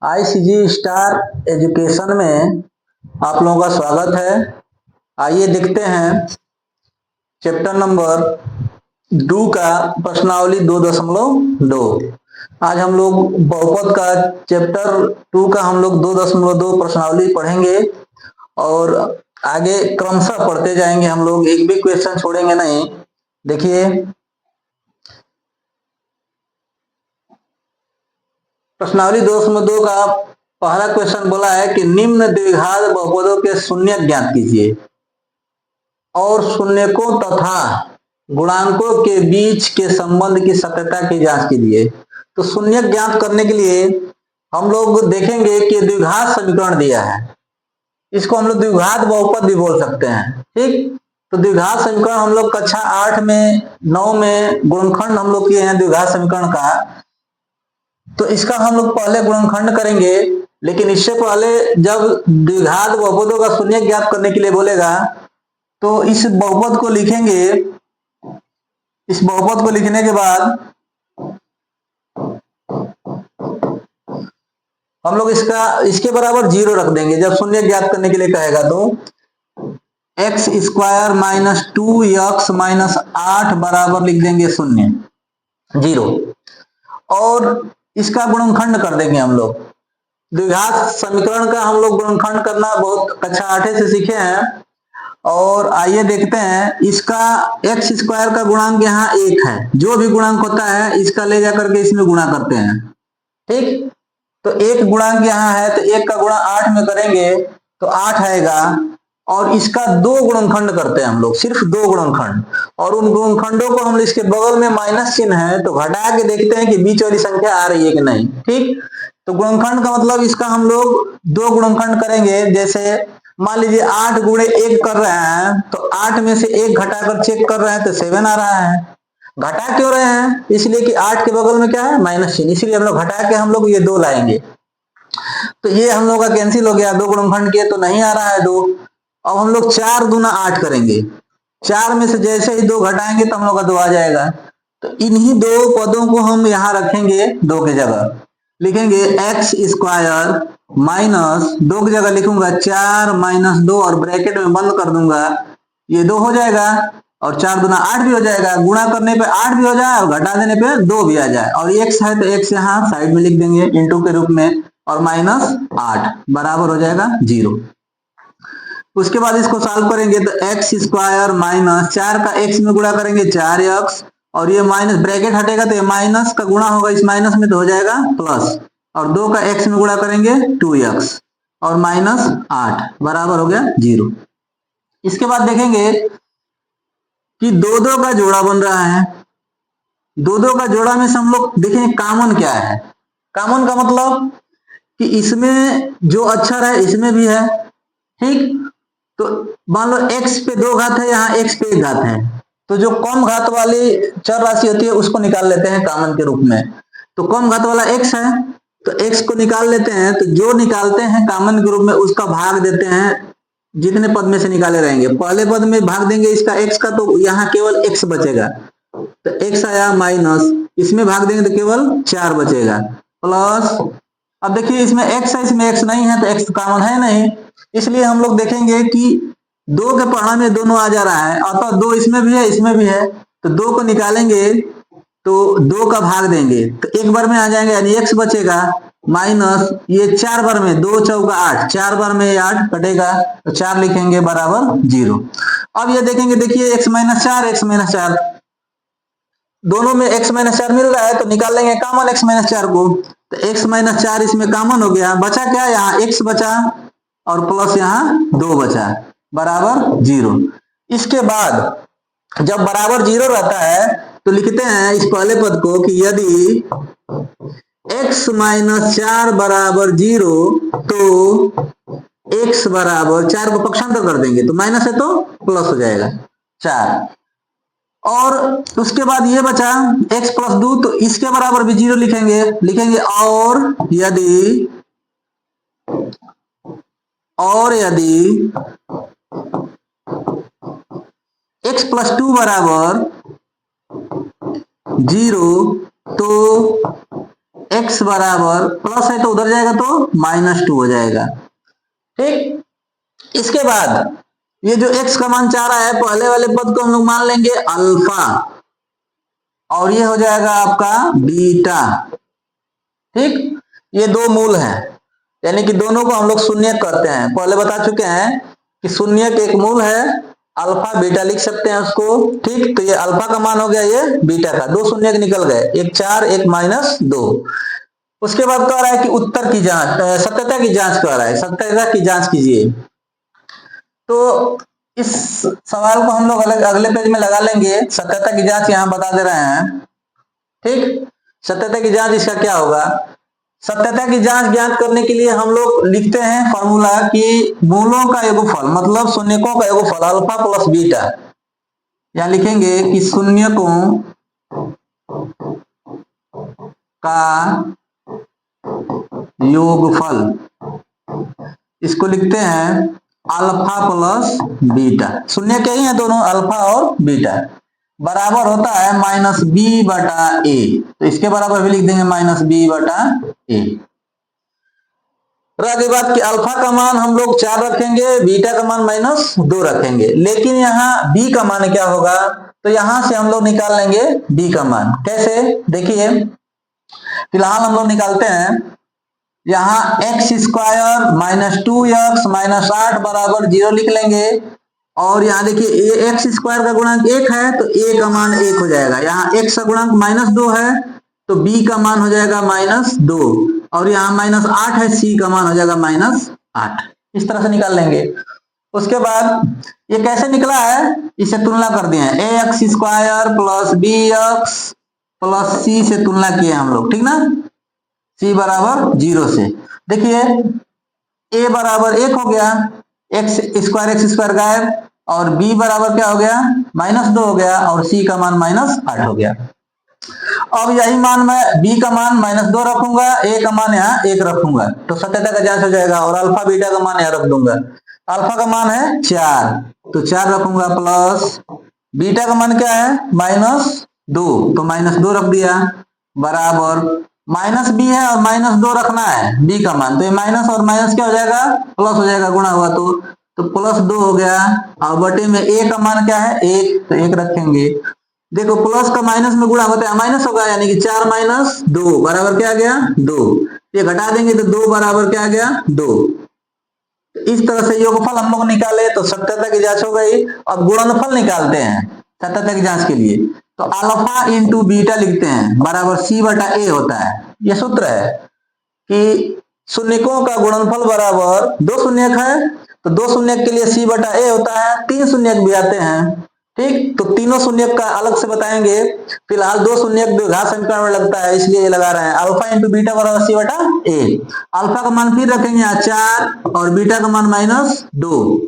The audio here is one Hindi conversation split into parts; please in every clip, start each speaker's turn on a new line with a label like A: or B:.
A: आईसीजी स्टार एजुकेशन में आप लोगों का स्वागत है। आइए देखते हैं चैप्टर नंबर 2 का प्रश्नावली 2.2। आज हम लोग बहुपद का चैप्टर 2 का हम लोग 2.2 प्रश्नावली पढ़ेंगे और आगे क्रमशः पढ़ते जाएंगे। हम लोग एक भी क्वेश्चन छोड़ेंगे नहीं। देखिए प्रश्नावली 2.2 का पहला क्वेश्चन बोला है कि निम्न द्विघात बहुपदों के शून्य ज्ञात कीजिए और शून्यकों तथा गुणांकों के बीच के संबंध की सत्यता की जांच कीजिए। तो शून्य ज्ञात करने के लिए हम लोग देखेंगे कि द्विघात समीकरण दिया है, इसको हम लोग द्विघात बहुपद भी बोल सकते हैं। ठीक, तो द्विघात समीकरण हम लोग कक्षा 8 में 9 में गुणनखंड हम लोग किए हैं द्विघात समीकरण का। तो इसका हम लोग पहले गुणनखंड करेंगे, लेकिन इससे पहले जब द्विघात बहुपदों का शून्य ज्ञात करने के लिए बोलेगा तो इस बहुपद को लिखेंगे। इस बहुपद को लिखने के बाद हम लोग इसके बराबर 0 रख देंगे। जब शून्य ज्ञात करने के लिए कहेगा तो x square minus 2x minus 8 बराबर लिख देंगे 0 और इसका गुणनखंड कर देंगे हम लोग। द्विघात समीकरण का हम लोग गुणनखंड करना बहुत कक्षा 8 से सीखे हैं। और आइए देखते हैं, इसका x स्क्वायर का गुणांक यहाँ 1 है। जो भी गुणांक होता है इसका ले जाकर के इसमें गुणा करते हैं। ठीक, तो 1 गुणांक यहाँ है तो 1 का गुणा 8 में करेंगे तो 8 आएगा। और इसका 2 गुणनखंड करते हैं हम लोग, सिर्फ 2 गुणनखंड। और उन गुणनखंडों को हम इसके बगल में माइनस चिन्ह है तो घटा के देखते हैं कि बीच वाली संख्या आ रही है कि नहीं। ठीक, तो गुणनखंड का मतलब इसका हम लोग 2 गुणनखंड करेंगे। जैसे मान लीजिए 8 गुणे 1 कर रहे हैं तो 8 में से 1 घटाकर चेक कर रहे हैं तो 7 आ रहा है। घटा क्यों रहे हैं? इसलिए कि 8 के बगल में क्या है, माइनस चिन्ह, इसलिए हम लोग घटा के हम लोग ये 2 लाएंगे। तो ये हम लोग का कैंसिल हो गया, 2 गुणनखंड किए तो नहीं आ रहा है 2। अब हम लोग 4 दूना 8 करेंगे। 4 में से जैसे ही 2 घटाएंगे तो हम लोग का 2 आ जाएगा। तो इन्हीं 2 पदों को हम यहाँ रखेंगे 2 की जगह। लिखेंगे x स्क्वायर माइनस 2 की जगह लिखूंगा 4 माइनस 2 और ब्रैकेट में बंद कर दूंगा। ये 2 हो जाएगा और 4 दूना 8 भी हो जाएगा। गुणा करने पे 8 भी हो जाए और घटा देने पे 2 भी आ जाए। और x है तो x यहाँ साइड में लिख देंगे इंटू के रूप में और माइनस 8 बराबर हो जाएगा 0। उसके बाद इसको सॉल्व करेंगे तो x स्क्वायर माइनस 4 का x में गुणा करेंगे 4x और ये माइनस ब्रैकेट हटेगा तो ये माइनस का गुणा होगा इस माइनस में तो हो जाएगा प्लस। और 2 का x में गुणा करेंगे 2x और माइनस 8 बराबर हो गया 0। इसके बाद देखेंगे कि 2 का जोड़ा बन रहा है। 2 का जोड़ा में से हम लोग देखेंगे कॉमन क्या है। कॉमन का मतलब कि इसमें जो अक्षर है इसमें भी है। ठीक, तो मान लो x पे 2 घात है, यहाँ x पे 1 घात है, तो जो कम घात वाली चर राशि होती है उसको निकाल लेते हैं कॉमन के रूप में। तो कम घात वाला x है तो x को निकाल लेते हैं। तो जो निकालते हैं कॉमन के रूप में उसका भाग देते हैं जितने पद में से निकाले रहेंगे। पहले पद में भाग देंगे इसका x का तो यहाँ केवल x बचेगा, तो x आया माइनस, इसमें भाग देंगे तो केवल 4 बचेगा प्लस। अब देखिए इसमें x है इसमें x नहीं है तो x कॉमन है नहीं, इसलिए हम लोग देखेंगे कि 2 के पहाड़ा में दोनों आ जा रहा है, अतः 2 इसमें भी है इसमें भी है। तो 2 को निकालेंगे तो 2 का भाग देंगे तो 1 बार में आ जाएंगे यानी x बचेगा माइनस ये 4 बार में 2 चौका 8, 4 बार में 8 कटेगा तो 4 लिखेंगे बराबर 0। अब ये देखेंगे, देखिए x माइनस 4 दोनों में x माइनस 4 मिल रहा है तो निकाल लेंगे कॉमन x माइनस 4 को। तो x माइनस 4 इसमें कॉमन हो गया, बचा क्या, यहाँ x बचा और प्लस यहाँ 2 बचा बराबर 0। इसके बाद जब बराबर 0 रहता है तो लिखते हैं इस पहले पद को कि यदि x माइनस 4 बराबर 0 तो x बराबर 4 को पक्षांतर कर देंगे तो माइनस है तो प्लस हो जाएगा 4। और उसके बाद ये बचा x प्लस 2 तो इसके बराबर भी 0 लिखेंगे और यदि x प्लस 2 बराबर 0 तो x बराबर प्लस है तो उधर जाएगा तो -2 हो जाएगा। ठीक, इसके बाद ये जो x का मान चाह रहा है, पहले वाले पद को हम लोग मान लेंगे अल्फा और ये हो जाएगा आपका बीटा। ठीक, ये दो मूल है, यानी कि दोनों को हम लोग शून्यक करते हैं। पहले बता चुके हैं कि शून्यक एक मूल है, अल्फा बीटा लिख सकते हैं उसको। ठीक, तो ये अल्फा का मान हो गया, ये बीटा का, दो शून्यक निकल गए, एक 4 एक -2। उसके बाद कह रहा है कि उत्तर की जांच, सत्यता की जांच कर रहा है, सत्यता की जांच कीजिए। तो इस सवाल को हम लोग अगले पेज में लगा लेंगे। सत्यता की जांच यहाँ बता दे रहे हैं। ठीक, सत्यता की जांच इसका क्या होगा? सत्यता की जांच ज्ञात करने के लिए हम लोग लिखते हैं फॉर्मूला कि मूलों का योगफल, मतलब शून्यकों का योगफल अल्फा प्लस बीटा। यहां लिखेंगे कि शून्यकों का योगफल, इसको लिखते हैं अल्फा प्लस बीटा। शून्य क्या ही है दोनों, अल्फा और बीटा, बराबर होता है -b/a। तो इसके बराबर भी लिख देंगे -b/a। रह गई बात कि अल्फा का मान हम लोग 4 रखेंगे, बीटा का मान -2 रखेंगे। लेकिन यहाँ b का मान क्या होगा? तो यहां से हम लोग निकाल लेंगे b का मान। कैसे? देखिए, फिलहाल हम लोग निकालते हैं। यहाँ x² -2x -8 बराबर 0 लिख लेंगे। और यहाँ देखिए x² का गुणांक 1 है तो a का मान 1 हो जाएगा। यहाँ x का गुणांक -2 है तो b का मान हो जाएगा -2, और यहाँ -8 है, c का मान हो जाएगा -8। इस तरह से निकाल लेंगे। उसके बाद ये कैसे निकला है, इसे तुलना कर दिए हैं, ax² plus bx plus c से तुलना किए हम लोग। ठीक ना, c बराबर 0 से। देखिए a बराबर 1 हो गया, x² गायब, और b बराबर क्या हो गया? -2 हो गया, और c का मान -8 हो गया। अब यही मान मैं b का मान -2 रखूंगा, a का मान यहाँ 1 रखूंगा, तो सत्यता का जांच हो जाएगा। और अल्फा बीटा का मान यहाँ रख दूंगा। अल्फा का मान है 4 तो 4 रखूंगा, प्लस बीटा का मान क्या है? -2 तो -2 रख दिया, बराबर -b है और -2 रखना है b का मान, तो ये माइनस और माइनस क्या हो जाएगा? प्लस हो जाएगा, गुणा हुआ तो +2 हो गया। और बटे में a का मान क्या है? 1, तो 1 रखेंगे। देखो प्लस का माइनस में गुणा होता है माइनस होगा, यानी कि 4 - 2 बराबर क्या आ गया? 2। ये घटा देंगे तो 2 बराबर क्या आ गया? 2। इस तरह से योगफल हम लोग निकाले तो सत्यता की जांच हो गई। अब गुणनफल निकालते हैं सत्यता की जांच के लिए, तो अल्फा इंटू बीटा लिखते हैं, बराबर c/a होता है। यह सूत्र है कि शून्यकों का गुणनफल बराबर, दो शून्यक है तो दो शून्यक के लिए c/a होता है, 3 शून्यक भी आते हैं। ठीक, तो तीनों शून्यक का अलग से बताएंगे। फिलहाल दो शून्यक द्विघात समीकरण में लगता है, इसलिए ये लगा रहे हैं। अल्फा इंटू बीटा बराबर c/a। अल्फा का मान फिर रखेंगे यहाँ 4 और बीटा का मान -2।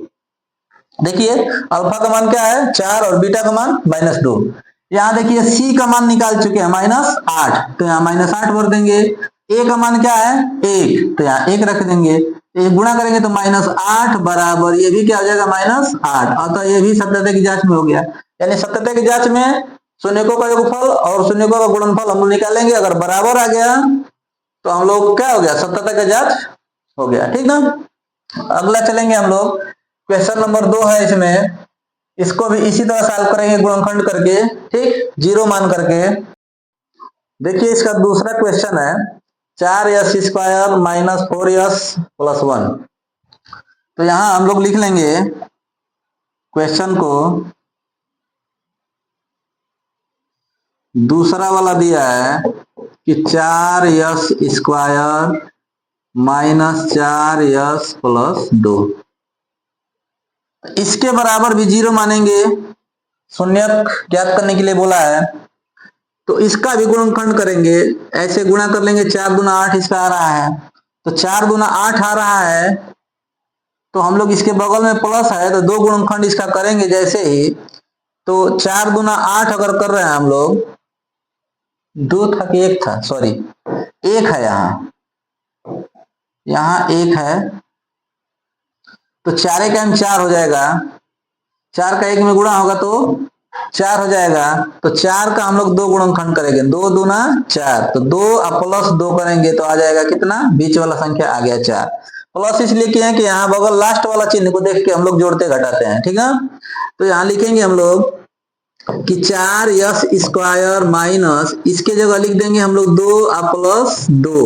A: देखिए अल्फा का मान क्या है? 4 और बीटा का मान -2। यहाँ देखिए c का मान निकाल चुके हैं -8, तो यहाँ -8 भर देंगे। a का मान क्या है? 1, तो यहाँ 1 रख देंगे। एक गुणा करेंगे तो -8 बराबर, ये भी क्या हो जाएगा? -8। अतः ये भी सत्यता की जांच में हो गया। यानी सत्यता की जांच में शून्यकों का योगफल और शून्यकों का गुणनफल हम लोग निकालेंगे। अगर बराबर आ गया तो हम लोग क्या हो गया? सत्यता का जांच हो गया। ठीक ना, अगला चलेंगे हम लोग। क्वेश्चन नंबर 2 है इसमें, इसको भी इसी तरह सॉल्व करेंगे गुणनखंड करके। ठीक, 0 मान करके। देखिए इसका दूसरा क्वेश्चन है, 4s² -4s + 1। तो यहां हम लोग लिख लेंगे क्वेश्चन को, दूसरा वाला दिया है कि 4s² -4s + 2, इसके बराबर भी 0 मानेंगे। शून्यक ज्ञात करने के लिए बोला है, तो इसका भी गुणनखंड करेंगे। ऐसे गुणा कर लेंगे, 4 दूना 8 इसका आ रहा है, तो 4 दूना 8 आ रहा है, तो हम लोग इसके बगल में प्लस है तो 2 गुणनखंड इसका करेंगे जैसे ही, तो 4 दूना 8 अगर कर रहे हैं हम लोग, 2 था कि 1 था? सॉरी 1 है, यहाँ 1 है, तो 4 का 4 हो जाएगा, 4 का 1 में गुणा होगा तो 4 हो जाएगा। तो 4 का हम लोग 2 गुणनखंड करेंगे, 2 दूना 4, तो 2 प्लस 2 करेंगे तो आ जाएगा कितना, बीच वाला संख्या आ गया 4। प्लस इसलिए किया है कि यहाँ बगल लास्ट वाला चिन्ह को देख के हम लोग जोड़ते घटाते हैं, ठीक है। तो यहाँ लिखेंगे हम लोग कि 4 स्क्वायर माइनस, इसके जगह लिख देंगे हम लोग 2 प्लस 2,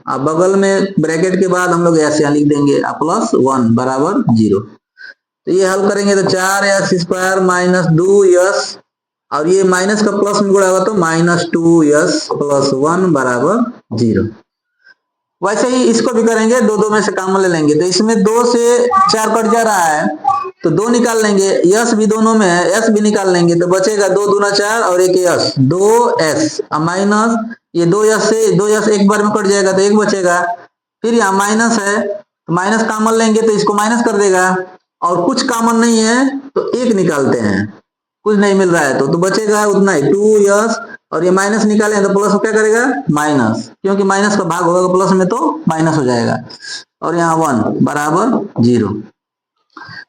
A: अब बगल में ब्रैकेट के बाद हम लोग ऐसे यहाँ लिख देंगे प्लस 1 बराबर 0। तो ये हल करेंगे तो 4 माइनस 2 और ये माइनस का प्लस में गुणा होगा तो -2 प्लस 1 बराबर 0। वैसे ही इसको भी करेंगे, 2 में से कॉमन ले लेंगे तो इसमें 2 से 4 कट जा रहा है तो 2 निकाल लेंगे, यस भी दोनों में है, एस भी निकाल लेंगे तो बचेगा 2 दूना 4 और 1 यस, 2s माइनस ये 2 यस से 2 यस एक बार में कट जाएगा तो 1 बचेगा। फिर यहाँ माइनस है तो माइनस कॉमन लेंगे तो इसको माइनस कर देगा, और कुछ कॉमन नहीं है तो 1 निकालते हैं, कुछ नहीं मिल रहा है तो बचेगा उतना ही 2s, और ये माइनस निकालें तो प्लस क्या करेगा माइनस, क्योंकि माइनस का भाग होगा प्लस में तो माइनस हो जाएगा, और यहाँ 1 बराबर 0।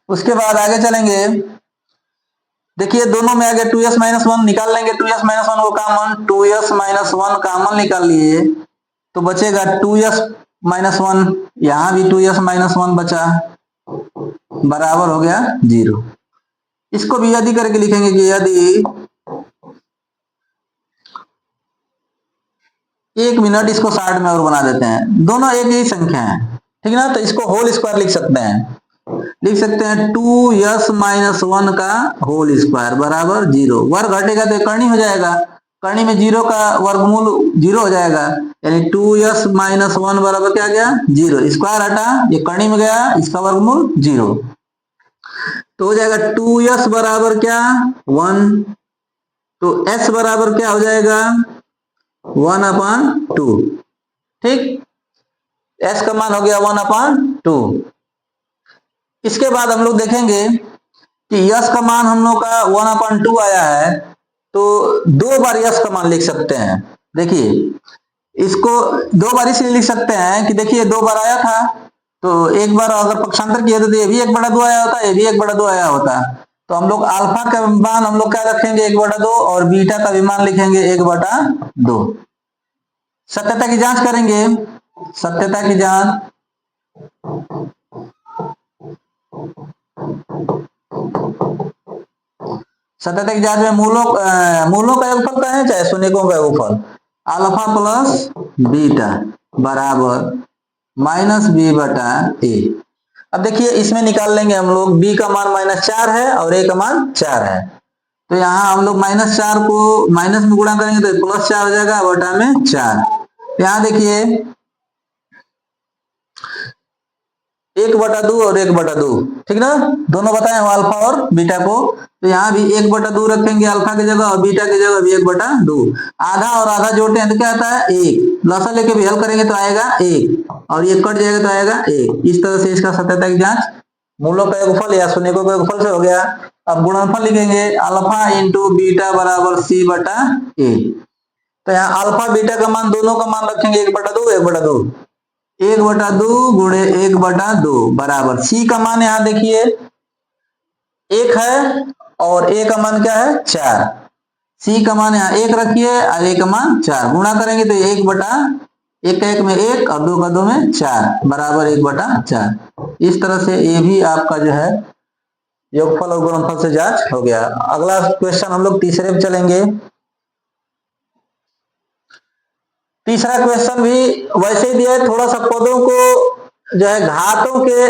A: उसके बाद आगे चलेंगे, देखिए दोनों में आगे 2s माइनस 1 निकाल लेंगे, 2s माइनस 1 को कॉमन, 2s माइनस 1 कॉमन निकाल लिए तो बचेगा 2s माइनस 1, यहाँ भी 2s माइनस 1 बचा बराबर हो गया 0। इसको भी यदि करके लिखेंगे कि यदि, 1 मिनट इसको 60 में और बना देते हैं, दोनों एक ही संख्या है, ठीक ना, तो इसको होल स्क्वायर लिख सकते हैं, 2s माइनस 1 का होल स्क्वायर बराबर 0। वर्ग घटेगा तो करनी हो जाएगा, करनी में 0 का वर्गमूल 0 हो जाएगा, यानी 2s माइनस 1 बराबर क्या गया 0, स्क्वायर हटा ये करनी में गया, इसका वर्गमूल 0 तो हो जाएगा 2s बराबर क्या 1, तो s बराबर क्या हो जाएगा 1/2, ठीक, s का मान हो गया 1/2। इसके बाद हम लोग देखेंगे कि यस का मान हम लोग का 1/2 आया है, तो 2 बार यस का मान लिख सकते हैं। देखिए इसको 2 बार इसलिए लिख सकते हैं कि देखिए 2 बार आया था, तो एक बार अगर पक्षांतर किया तो ये भी 1/2 आया होता, ये भी 1/2 आया होता, तो हम लोग अल्फा का मान हम लोग क्या रखेंगे 1/2 और बीटा का भी मान लिखेंगे 1/2। सत्यता की जांच करेंगे, सत्यता की जांच, सत्यता की जांच में मूलों का योगफल का है चाहे शून्यकों का योगफल, अल्फा प्लस बीटा बराबर -b/a। अब देखिए इसमें निकाल लेंगे हम लोग, b का मान -4 है और a का मान 4 है, तो यहाँ हम लोग -4 को माइनस में गुणा करेंगे तो +4 हो जाएगा बटा में 4। यहाँ देखिए 1/2 और 1/2, ठीक ना, दोनों बताए अल्फा और बीटा को, तो यहाँ भी 1/2 रखेंगे अल्फा की जगह और बीटा की जगह भी 1/2, आधा और आधा जोड़ते हैं तो क्या आता है 1, लसा लेके भी हल करेंगे तो आएगा 1 और ये कट जाएगा तो आएगा 1। इस तरह से इसका सत्यता की जांच मूलों का योगफल या शून्यकों का योगफल से हो गया। अब गुणनफल लिखेंगे अल्फा इंटू बीटा बराबर c/a, तो यहाँ अल्फा बीटा का मान दोनों का मान रखेंगे 1/2 1/2 गुणे 1/2 बराबर c का मान यहाँ देखिए 1 है और a का मान क्या है 4, c का मान यहाँ 1 रखिए और a का मान 4, गुणा करेंगे तो 1 का 1 में 1 और 2 का 2 में 4 बराबर 1/4। इस तरह से ये भी आपका जो है योगफल और गुणनफल से जांच हो गया। अगला क्वेश्चन हम लोग तीसरे पे चलेंगे। तीसरा क्वेश्चन भी वैसे ही दिया है, थोड़ा सा पदों को जो है घातों के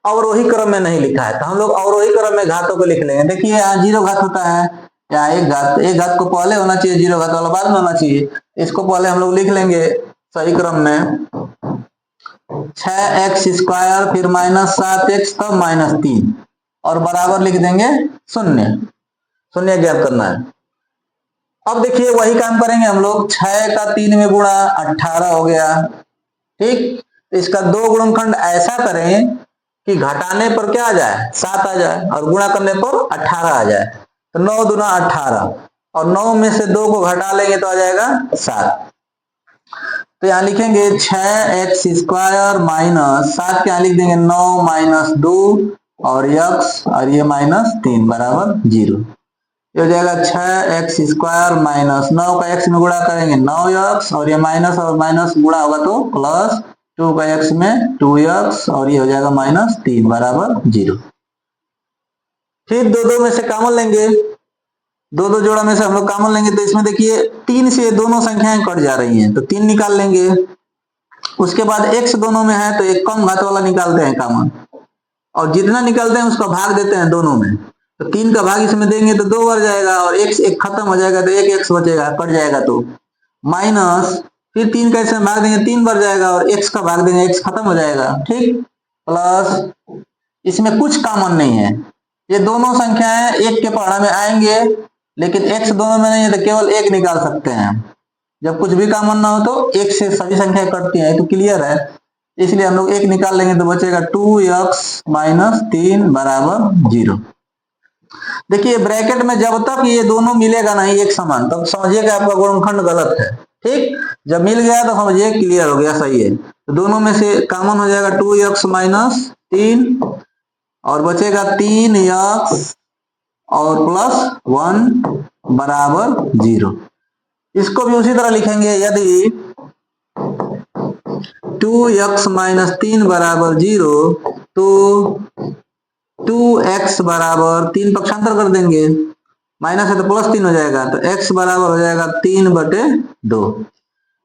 A: अवरोही क्रम में नहीं लिखा है, तो हम लोग अवरोही क्रम में घातों को लिख लेंगे। देखिए यहाँ 0 घात होता है, यहाँ एक घात को पहले होना चाहिए, 0 घात वाला बाद में होना चाहिए, इसको पहले हम लोग लिख लेंगे सही क्रम में, 6x² फिर -7x तब -3 और बराबर लिख देंगे 0 ज्ञात करना है। अब देखिए वही काम करेंगे हम लोग, 6 का 3 में गुणा 18 हो गया, ठीक, तो इसका 2 गुणनखंड ऐसा करें कि घटाने पर क्या आ जाए 7 आ जाए और गुणा करने पर 18 आ जाए, तो 9 दूना 18 और 9 में से 2 को घटा लेंगे तो आ जाएगा 7। तो यहाँ लिखेंगे 6x² माइनस 7 के यहाँ लिख देंगे 9 - 2 और x और ये -3 बराबर 0। ये हो जाएगा 6x² माइनस 9 का x में गुणा करेंगे 9x, और ये माइनस और माइनस गुणा होगा तो प्लस 2 का x में 2x, और ये हो जाएगा -3 बराबर 0। फिर दो दो में से कॉमन लेंगे, दो दो जोड़ा में से हम लोग कॉमन लेंगे, तो इसमें देखिए 3 से दोनों संख्याएं कट जा रही हैं, तो 3 निकाल लेंगे। उसके बाद x दोनों में है तो एक कम घात वाला निकालते हैं कॉमन, और जितना निकालते हैं उसका भाग देते हैं दोनों में, तो 3 का भाग इसमें देंगे तो 2 बढ़ जाएगा, और x एक खत्म हो जाएगा तो एक x बचेगा, कट जाएगा तो माइनस, फिर 3 का इसमें भाग देंगे 3 बढ़ जाएगा, और x का भाग देंगे x खत्म हो जाएगा, ठीक, प्लस इसमें कुछ कॉमन नहीं है, ये दोनों संख्याएं एक के पहाड़ा में आएंगे, लेकिन x दोनों में नहीं है तो केवल एक निकाल सकते हैं। जब कुछ भी कॉमन ना हो तो एक से सभी संख्याएं कटती हैं, तो क्लियर है, इसलिए हम लोग एक निकाल लेंगे तो बचेगा 2x - 3 बराबर 0। देखिए ब्रैकेट में जब तक ये दोनों मिलेगा नहीं एक समान, तब समझिए कि आपका गुणनखंड गलत है, ठीक। जब मिल गया तो समझिए क्लियर हो गया, सही है। तो दोनों में से कॉमन हो जाएगा 2x - 3, और बचेगा 3x और +1 बराबर 0। इसको भी उसी तरह लिखेंगे, यदि 2x - 3 बराबर 0 तो 2x बराबर 3 पक्षांतर कर देंगे, माइनस है तो +3 हो जाएगा, तो x बराबर हो जाएगा 3/2,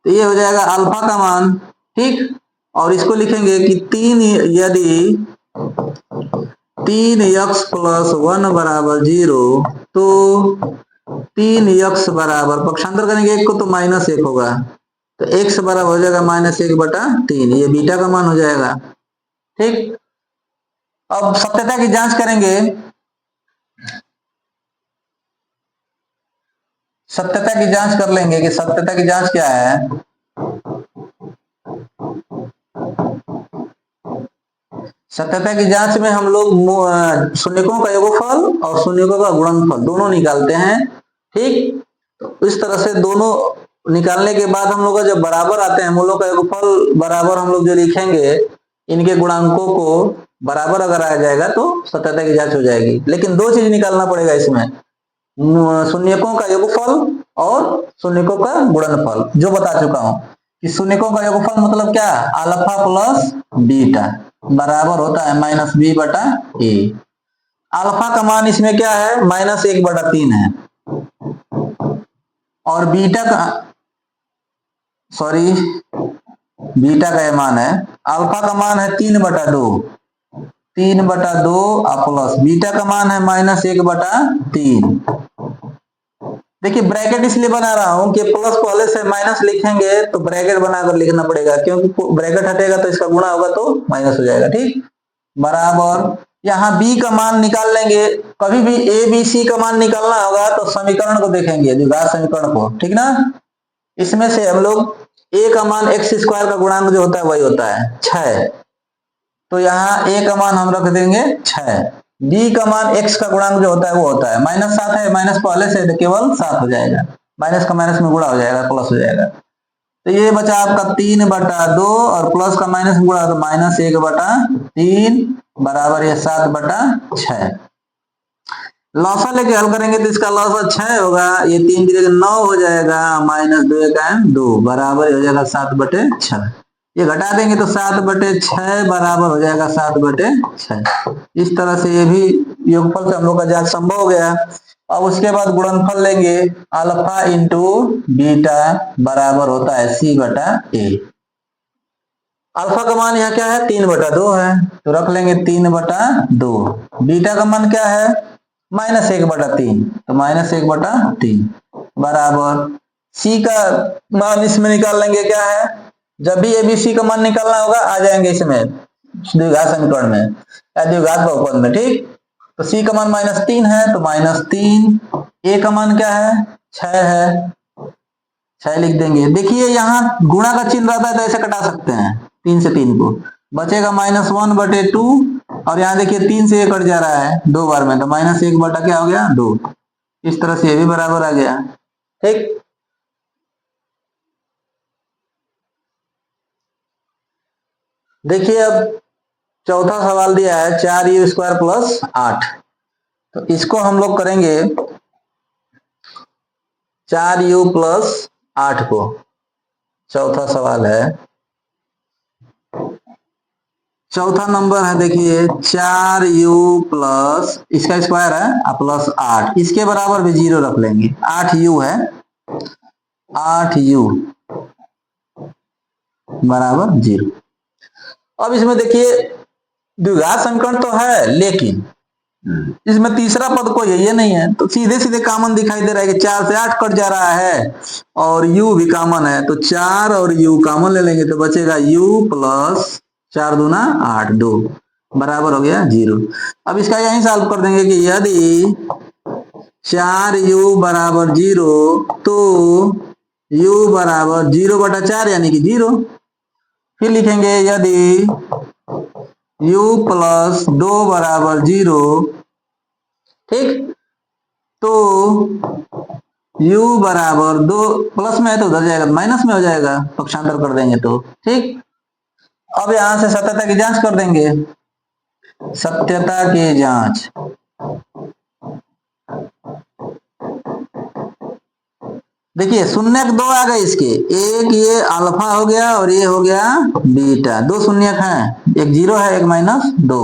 A: तो ये हो जाएगा अल्फा का मान, ठीक। और इसको लिखेंगे कि 3 यदि 3x + 1 बराबर 0 तो 3x बराबर, पक्षांतर करेंगे एक को तो -1 होगा, तो x बराबर हो जाएगा -1/3, ये बीटा का मान हो जाएगा, ठीक। अब सत्यता की जांच करेंगे, सत्यता की जांच कर लेंगे कि सत्यता की जांच क्या है। सत्यता की जांच में हम लोग शून्यकों का योगफल और शून्यकों का गुणनफल दोनों निकालते हैं, ठीक। तो इस तरह से दोनों निकालने के बाद हम लोग जब बराबर आते हैं, मूलों का योगफल बराबर हम लोग जो लिखेंगे, इनके गुणांकों को बराबर अगर आ जाएगा तो सत्यता की जांच हो जाएगी। लेकिन दो चीज निकालना पड़ेगा इसमें, शून्यकों का योगफल और शून्यकों का गुणनफल, जो बता चुका हूं कि शून्यकों का योगफल मतलब क्या, अल्फा प्लस बीटा बराबर होता है -b/a। अल्फा का मान इसमें क्या है, -1/3 है, और बीटा का बीटा का मान है, अल्फा का मान है 3/2 प्लस बीटा का मान है -1/3। देखिए ब्रैकेट इसलिए बना रहा हूं कि प्लस पहले से माइनस लिखेंगे तो ब्रैकेट बनाकर लिखना पड़ेगा, क्योंकि ब्रैकेट हटेगा तो इसका गुणा होगा तो माइनस हो जाएगा, ठीक। बराबर यहाँ b का मान निकाल लेंगे, कभी भी a b c का मान निकालना होगा तो समीकरण को देखेंगे, द्विघात समीकरण को, ठीक ना। इसमें से हम लोग a का मान x² का गुणांक जो होता है वही होता है 6, तो यहाँ a का मान हम रख देंगे 6, b का मान x का गुणांक जो होता है वो होता है -7 है, माइनस पहले से तो केवल 7 हो जाएगा, माइनस का माइनस में गुणा हो जाएगा, प्लस हो जाएगा, तो ये बचा आपका 3/2 और प्लस का माइनस में गुणा तो -1/3 बराबर ये 7/6। लॉसा लेके हल करेंगे तो इसका लॉसा 6 होगा, ये 3 की जगह 9 हो जाएगा, -2 बराबर हो जाएगा 7/6। ये घटा देंगे तो 7/6 बराबर हो जाएगा 7/6। इस तरह से ये भी योगफल से हम लोग का जांच संभव हो गया। अब उसके बाद गुणनफल लेंगे, अल्फा इंटू बीटा बराबर होता है c/a। अल्फा का मान यहाँ क्या है, 3/2 है, तो रख लेंगे 3/2। बीटा का मान क्या है, -1/3, तो -1/3 बराबर c का मान इसमें निकाल लेंगे, क्या है, जब भी ABC का मान निकालना होगा आ जाएंगे इसमें द्विघात समीकरण में या द्विघात बहुपद में, ठीक। तो c का मान -3 है तो -3, a का मान क्या है 6 है, 6 लिख देंगे। देखिए यहाँ गुणा का चिन्ह रहता है तो ऐसे कटा सकते हैं, 3 से 3 को बचेगा -1/2, और यहाँ देखिए 3 से ये कट जा रहा है 2 बार में, तो -1 बटा क्या हो गया 2, इस तरह से ये भी बराबर आ गया, ठीक। देखिए अब चौथा सवाल दिया है 4u² + 8, तो इसको हम लोग करेंगे 4u प्लस 8 को। चौथा सवाल है, चौथा नंबर है, देखिए 4u प्लस इसका स्क्वायर है प्लस 8, इसके बराबर भी 0 रख लेंगे। 8u है, 8u बराबर 0। अब इसमें देखिए द्विघात समीकरण तो है, लेकिन इसमें तीसरा पद कोई है, ये नहीं है, तो सीधे सीधे कॉमन दिखाई दे रहा है कि 4 से 8 कट जा रहा है और u भी कॉमन है, तो 4 और u कॉमन ले लेंगे तो बचेगा u प्लस 4 दूना 8, 2 बराबर हो गया 0। अब इसका यही सॉल्व कर देंगे कि यदि 4u बराबर 0 तो u बराबर 0/4 यानी कि 0। फिर लिखेंगे यदि u प्लस 2 बराबर 0, ठीक, तो u बराबर 2 प्लस में है तो उधर जाएगा माइनस में हो जाएगा, पक्षांतर कर देंगे तो, ठीक। अब यहां से सत्यता की जांच कर देंगे। सत्यता की जांच, देखिए शून्यक 2 आ गए इसके, एक ये अल्फा हो गया और ये हो गया बीटा, 2 शून्यक हैं, एक 0 है एक -2।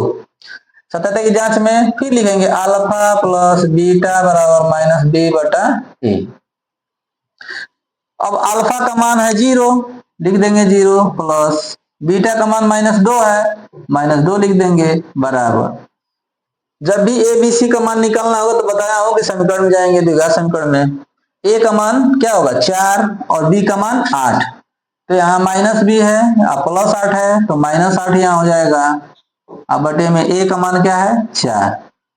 A: सत्यता की जांच में फिर लिखेंगे अल्फा प्लस बीटा बराबर -b/a। अब अल्फा का मान है 0, लिख देंगे 0 प्लस बीटा का मान -2 है, -2 लिख देंगे बराबर। जब भी ए बी सी का मान निकालना होगा तो बताया हो कि समीकरण में जाएंगे, द्विघात समीकरण में ए का मान क्या होगा 4 और बी का मान 8, तो यहाँ माइनस भी है प्लस 8 है तो -8 यहाँ हो जाएगा। अब बटे में ए का मान क्या है 4,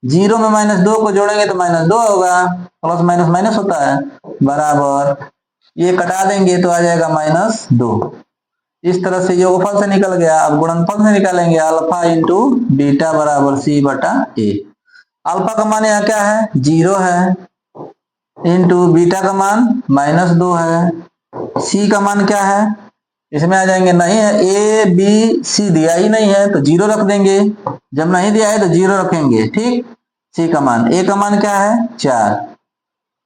A: 0 में -2 को जोड़ेंगे तो -2 होगा, प्लस माइनस माइनस होता है, बराबर ये कटा देंगे तो आ जाएगा -2। इस तरह से योगफल से निकल गया। अब गुणनफल से निकालेंगे अल्फा इंटू बीटा बराबर c/a। अल्फा का मान यहाँ क्या है 0 है, इंटू बीटा का मान -2 है, सी का मान क्या है, इसमें आ जाएंगे नहीं है, ए बी सी दिया ही नहीं है तो 0 रख देंगे, जब नहीं दिया है तो 0 रखेंगे, ठीक। सी का मान, ए का मान क्या है 4,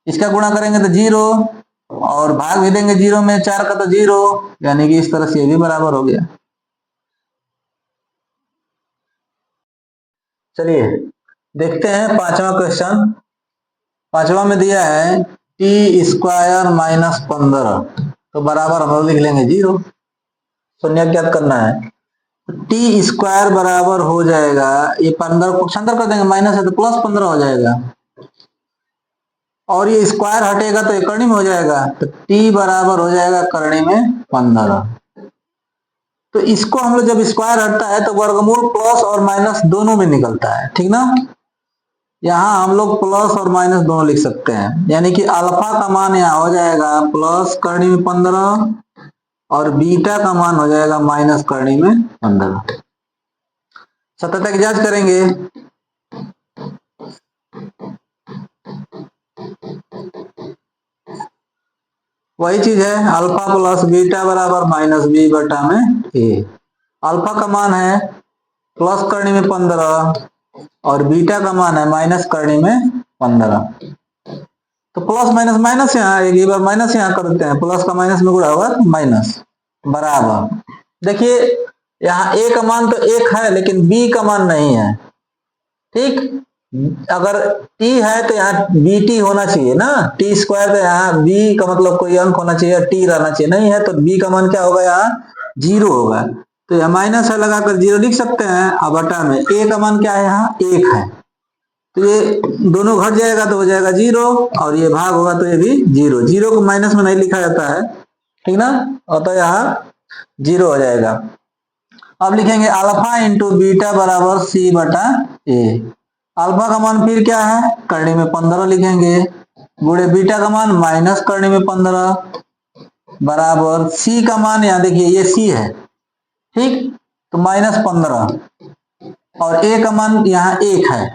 A: इसका गुणा करेंगे तो 0 और भाग भी देंगे 0 में, 4 का तो 0, यानी कि इस तरह से ये भी बराबर हो गया। चलिए देखते हैं पांचवा क्वेश्चन। पांचवा में दिया है टी स्क्वायर -15, तो बराबर हम लोग लिख लेंगे 0, शून्य ज्ञात करना है। टी स्क्वायर बराबर हो जाएगा, ये 15 को पक्षांतर कर देंगे, माइनस है तो +15 हो जाएगा, और ये स्क्वायर हटेगा तो ये करनी में हो जाएगा, तो टी बराबर हो जाएगा करनी में 15। तो इसको हम लोग जब स्क्वायर हटता है तो वर्गमूल प्लस और माइनस दोनों में निकलता है, ठीक ना। यहाँ हम लोग प्लस और माइनस दोनों लिख सकते हैं, यानी कि अल्फा का मान यहाँ हो जाएगा प्लस करनी में 15 और बीटा का मान हो जाएगा माइनस करनी में 15। सत्यता की जांच करेंगे। वही चीज है, अल्फा प्लस बीटा बराबर -b/a। अल्फा का मान है प्लस करनी में 15 और बीटा का मान है माइनस करनी में 15, तो प्लस माइनस माइनस यहाँ एक बार माइनस यहाँ कर देते हैं, प्लस का माइनस में गुणा होगा माइनस, बराबर। देखिए यहाँ ए का मान तो 1 है लेकिन बी का मान नहीं है, ठीक। अगर टी है तो यहाँ बी टी होना चाहिए ना, टी स्क्वायर, तो यहाँ बी का मतलब कोई अंक होना चाहिए, टी रहना चाहिए, नहीं है तो बी का मान क्या होगा यहाँ 0 होगा, तो यहाँ माइनस है लगाकर 0 लिख सकते हैं। अब बटा में ए का मान क्या है यहाँ 1 है, तो ये दोनों घट जाएगा तो हो जाएगा 0 और ये भाग होगा तो ये भी 0, 0 को माइनस में नहीं लिखा जाता है, ठीक ना, और तो यहाँ 0 हो जाएगा। अब लिखेंगे अल्फा इंटू बीटा बराबर c/a। अल्फा का मान फिर क्या है करनी में 15 लिखेंगे, गुणे बीटा का मान माइनस करनी में 15 बराबर सी का मान, यहाँ देखिए ये सी है, ठीक, तो -15 और ए का मान यहाँ 1 है,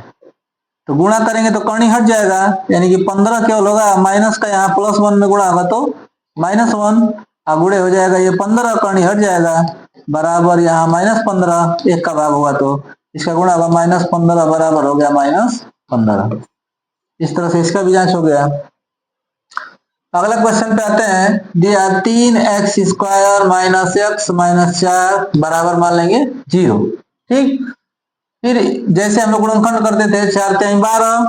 A: तो गुणा करेंगे तो करनी हट जाएगा, यानी कि 15 केवल होगा, माइनस का यहाँ +1 में गुणा होगा तो -1, और गुणे हो जाएगा ये 15, करनी हट जाएगा, बराबर यहाँ -15, 1 का भाग होगा तो इसका गुणा होगा -15 बराबर हो गया -15। इस तरह से इसका भी जांच हो गया। अगला क्वेश्चन पे आते हैं। दिया 3x² माइनस x माइनस 4 बराबर मान लेंगे 0। ठीक, फिर जैसे हम लोग गुणनखंड करते थे 4 तिहाई 12,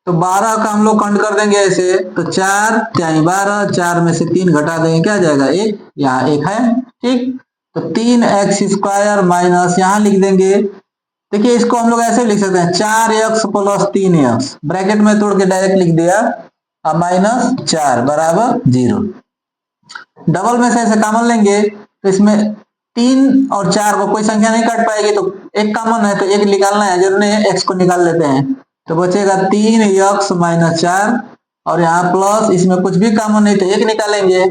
A: तो 12 का हम लोग खंड कर देंगे ऐसे, तो 4 तिहाई 12, 4 में से 3 घटा देंगे, क्या जाएगा 1, यहाँ 1 है। ठीक, तो 3x² माइनस यहाँ लिख देंगे। देखिए इसको हम लोग ऐसे लिख सकते हैं 4x प्लस 3x, ब्रैकेट में तोड़ के डायरेक्ट लिख दिया, अब माइनस 4 बराबर 0। डबल में से ऐसे कॉमन लेंगे तो इसमें 3 और 4 को कोई संख्या नहीं काट पाएगी, तो एक कॉमन है तो एक निकालना है, जरूर नहीं है, x को निकाल लेते हैं, तो बचेगा 3x माइनस 4, और यहाँ प्लस, इसमें कुछ भी कॉमन नहीं तो एक निकालेंगे,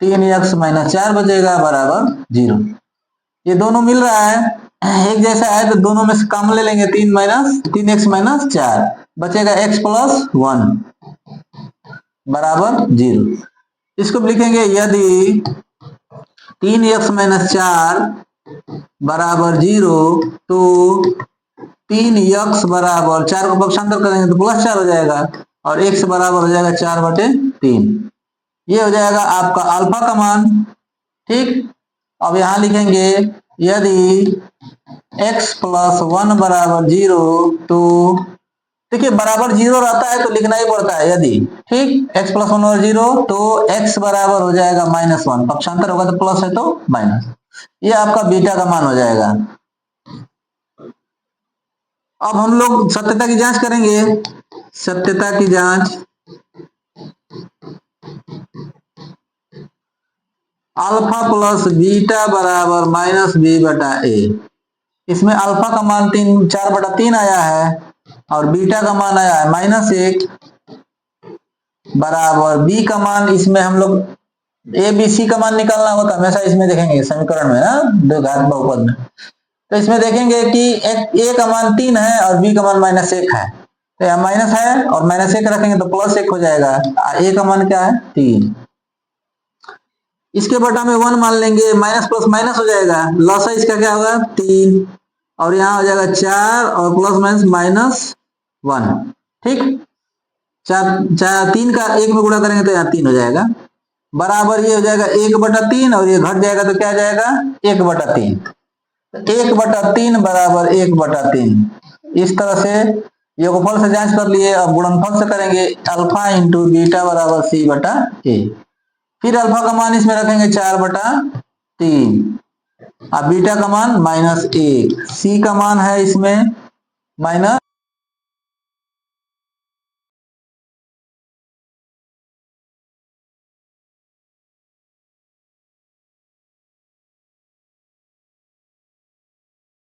A: 3x माइनस 4 बचेगा बराबर 0। ये दोनों मिल रहा है, एक जैसा है, तो दोनों में से कॉमन ले लेंगे, 3x माइनस 4 बचेगा x प्लस 1 बराबर 0। इसको लिखेंगे यदि 3x माइनस 4 बराबर 0, तो 3x बराबर 4 को पक्षांतर करेंगे तो प्लस 4 हो जाएगा, और x बराबर हो जाएगा 4/3। ये हो जाएगा आपका अल्फा का मान। ठीक, अब यहां लिखेंगे यदि x प्लस 1 बराबर 0, तो देखिए बराबर 0 रहता है तो लिखना ही पड़ता है यदि। ठीक, x प्लस 1 और 0, तो x बराबर हो जाएगा -1, पक्षांतर होगा तो प्लस है तो माइनस, ये आपका बीटा का मान हो जाएगा। अब हम लोग सत्यता की जांच करेंगे। सत्यता की जांच, अल्फा प्लस बीटा बराबर -b/a। इसमें अल्फा का मान 4/3 आया है और बीटा का मान आया है -1 बराबर बी का मान, इसमें हम लोग ए बी सी का मान निकालना होता है हमेशा, इसमें देखेंगे समीकरण में ना, घात बहुपद में, तो इसमें देखेंगे कि ए का मान 3 है और बी का मान -1 है, तो यहाँ माइनस है और -1 रखेंगे तो +1 हो जाएगा। ए का मान क्या है 3, इसके बटा में 1 मान लेंगे, माइनस प्लस माइनस हो जाएगा, लॉस है इसका क्या होगा 3, और यहाँ हो जाएगा 4 और प्लस माइनस -1। ठीक, 3 का 1 में गुणा करेंगे तो यहाँ 3 हो जाएगा, बराबर ये हो जाएगा 1/3, और ये घट जाएगा तो क्या जाएगा 1/3, 1/3 बराबर 1/3। इस तरह से योगफल से जांच कर लिए। अब गुणनफल से करेंगे, अल्फा इंटू बीटा बराबर c/a। फिर अल्फा का मान इसमें रखेंगे 4/3, अब बीटा का मान -1, सी का मान है इसमें -1,